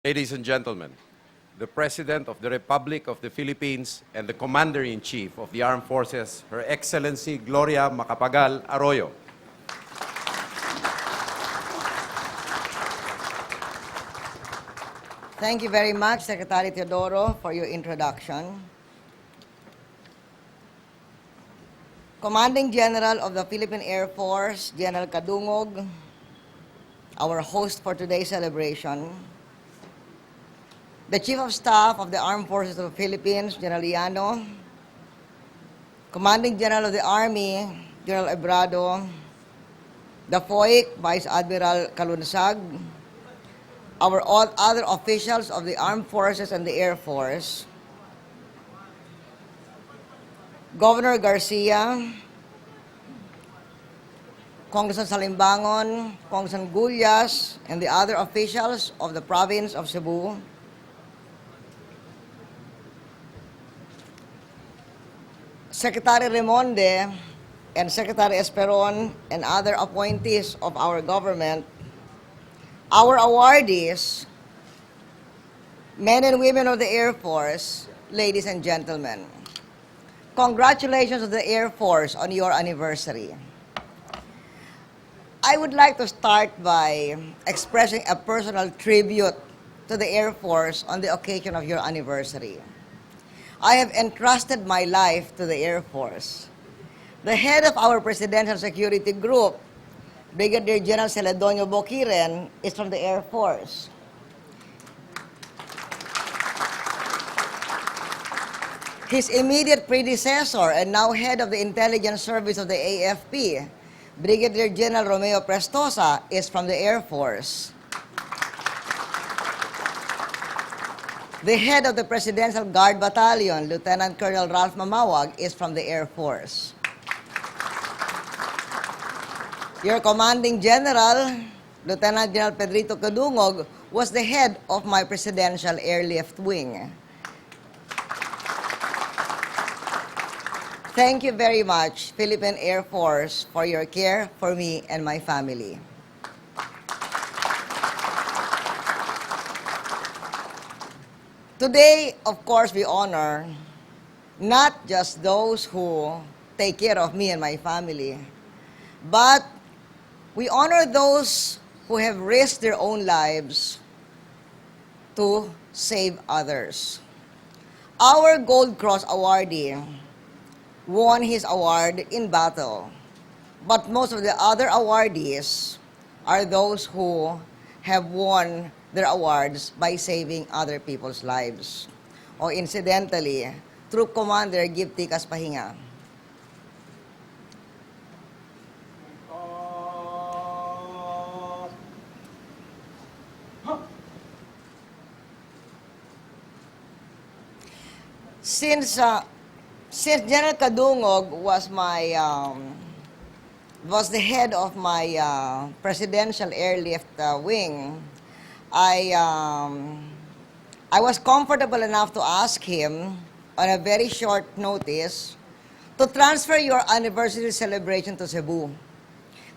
Ladies and gentlemen, the President of the Republic of the Philippines and the Commander-in-Chief of the Armed Forces, Her Excellency Gloria Macapagal Arroyo. Thank you very much, Secretary Teodoro, for your introduction. Commanding General of the Philippine Air Force, General Kadungog, our host for today's celebration, the Chief of Staff of the Armed Forces of the Philippines, General Llano, Commanding General of the Army, General Ebrado, the FOIC, Vice Admiral Kalunsag, our all other officials of the Armed Forces and the Air Force, Governor Garcia, Congressman Salimbangon, Congressman Gullas, and the other officials of the province of Cebu, Secretary Remonde and Secretary Esperon and other appointees of our government, our awardees, men and women of the Air Force, ladies and gentlemen, congratulations to the Air Force on your anniversary. I would like to start by expressing a personal tribute to the Air Force on the occasion of your anniversary. I have entrusted my life to the Air Force. The head of our Presidential Security Group, Brigadier General Celedonio Boquiren, is from the Air Force. His immediate predecessor and now head of the Intelligence Service of the AFP, Brigadier General Romeo Prestosa, is from the Air Force. The head of the Presidential Guard Battalion, Lieutenant Colonel Ralph Mamawag, is from the Air Force. Your Commanding General, Lieutenant General Pedrito Kadungog, was the head of my Presidential Airlift Wing. Thank you very much, Philippine Air Force, for your care for me and my family. Today, of course, we honor not just those who take care of me and my family, but we honor those who have risked their own lives to save others. Our Gold Cross awardee won his award in battle, but most of the other awardees are those who have won their awards by saving other people's lives. O incidentally, Troop Commander Gib Tikas Pahinga. Since General Kadungog was was the head of my Presidential Airlift Wing, I was comfortable enough to ask him on a very short notice to transfer your anniversary celebration to Cebu.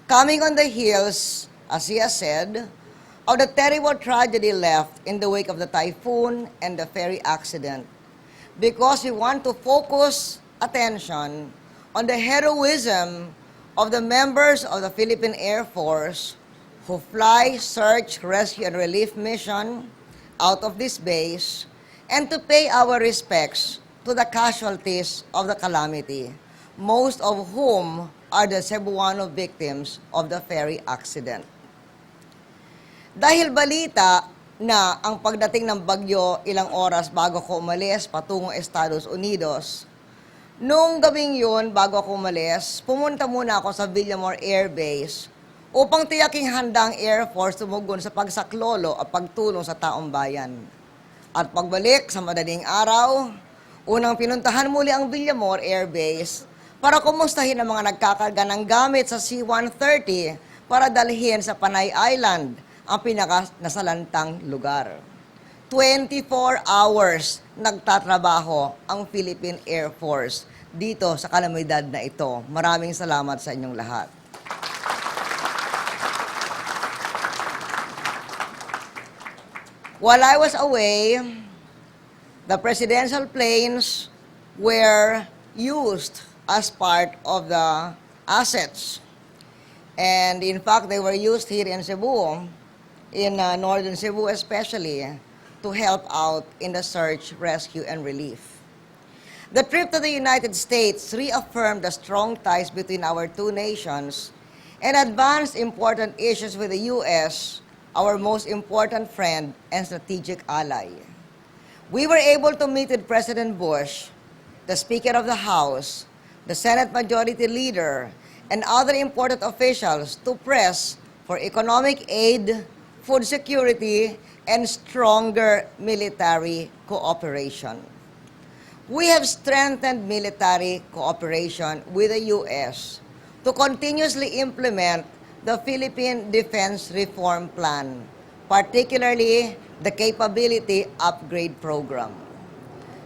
Coming on the heels, as he has said, of the terrible tragedy left in the wake of the typhoon and the ferry accident, because we want to focus attention on the heroism of the members of the Philippine Air Force who fly search, rescue, and relief mission out of this base, and to pay our respects to the casualties of the calamity, most of whom are the Cebuano victims of the ferry accident. Dahil balita na ang pagdating ng bagyo ilang oras bago ko umalis patungong Estados Unidos, noong gabing yun, bago ako umalis, pumunta muna ako sa Villamor Airbase upang tiyaking handa ang Air Force tumugon sa pagsaklolo at pagtulong sa taong bayan. At pagbalik sa madaling araw, unang pinuntahan muli ang Villamor Airbase para kumustahin ang mga nagkakarga ng gamit sa C-130 para dalhin sa Panay Island, ang pinaka-nasalantang lugar. 24 hours nagtatrabaho ang Philippine Air Force dito sa kalamidad na ito. Maraming salamat sa inyong lahat. While I was away, the presidential planes were used as part of the assets. And in fact, they were used here in Cebu, in northern Cebu especially, to help out in the search, rescue, and relief. The trip to the United States reaffirmed the strong ties between our two nations and advanced important issues with the U.S., our most important friend and strategic ally. We were able to meet with President Bush, the Speaker of the House, the Senate Majority Leader, and other important officials to press for economic aid, food security, and stronger military cooperation. We have strengthened military cooperation with the U.S. to continuously implement the Philippine Defense Reform Plan, particularly the Capability Upgrade Program.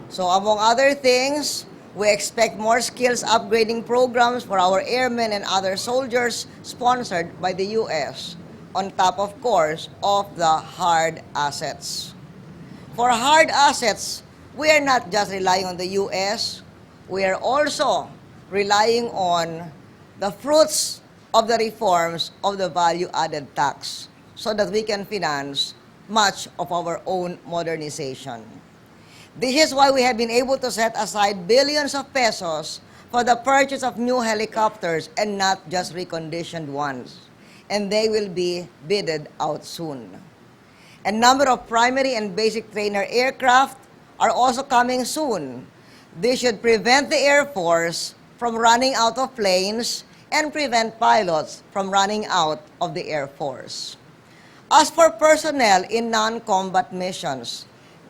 So among other things, we expect more skills upgrading programs for our airmen and other soldiers sponsored by the U.S., on top, of course, of the hard assets. For hard assets, we are not just relying on the U.S., we are also relying on the fruits of the reforms of the value-added tax so that we can finance much of our own modernization. This is why we have been able to set aside billions of pesos for the purchase of new helicopters and not just reconditioned ones. And they will be bidded out soon. A number of primary and basic trainer aircraft are also coming soon. This should prevent the Air Force from running out of planes and prevent pilots from running out of the Air Force. As for personnel in non-combat missions,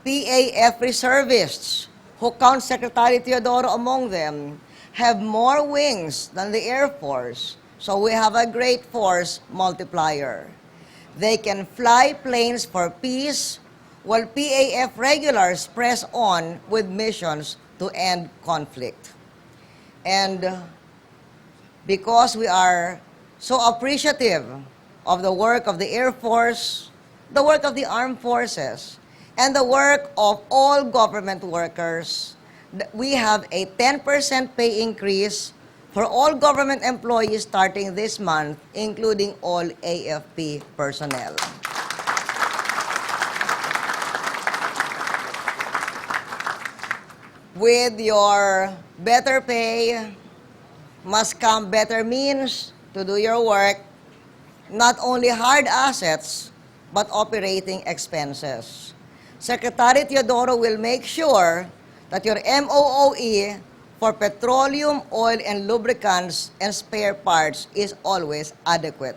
PAF reservists, who count Secretary Teodoro among them, have more wings than the Air Force, so we have a great force multiplier. They can fly planes for peace, while PAF regulars press on with missions to end conflict. And because we are so appreciative of the work of the Air Force, the work of the armed forces, and the work of all government workers, we have a 10% pay increase for all government employees starting this month, including all AFP personnel. With your better pay must come better means to do your work, not only hard assets, but operating expenses. Secretary Teodoro will make sure that your MOOE for petroleum, oil, and lubricants and spare parts is always adequate.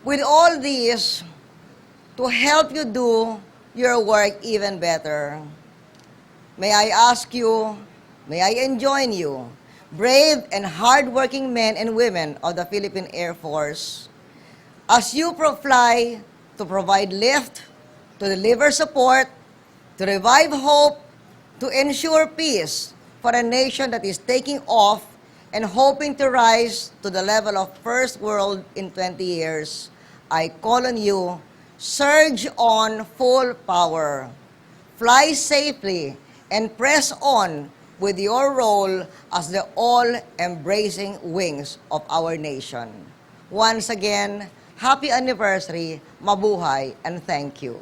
With all these, to help you do your work even better, may I ask you, may I enjoin you, brave and hardworking men and women of the Philippine Air Force, as you fly to provide lift, to deliver support, to revive hope, to ensure peace for a nation that is taking off and hoping to rise to the level of first world in 20 years, I call on you, surge on full power, fly safely, and press on with your role as the all-embracing wings of our nation. Once again, happy anniversary, mabuhay, and thank you.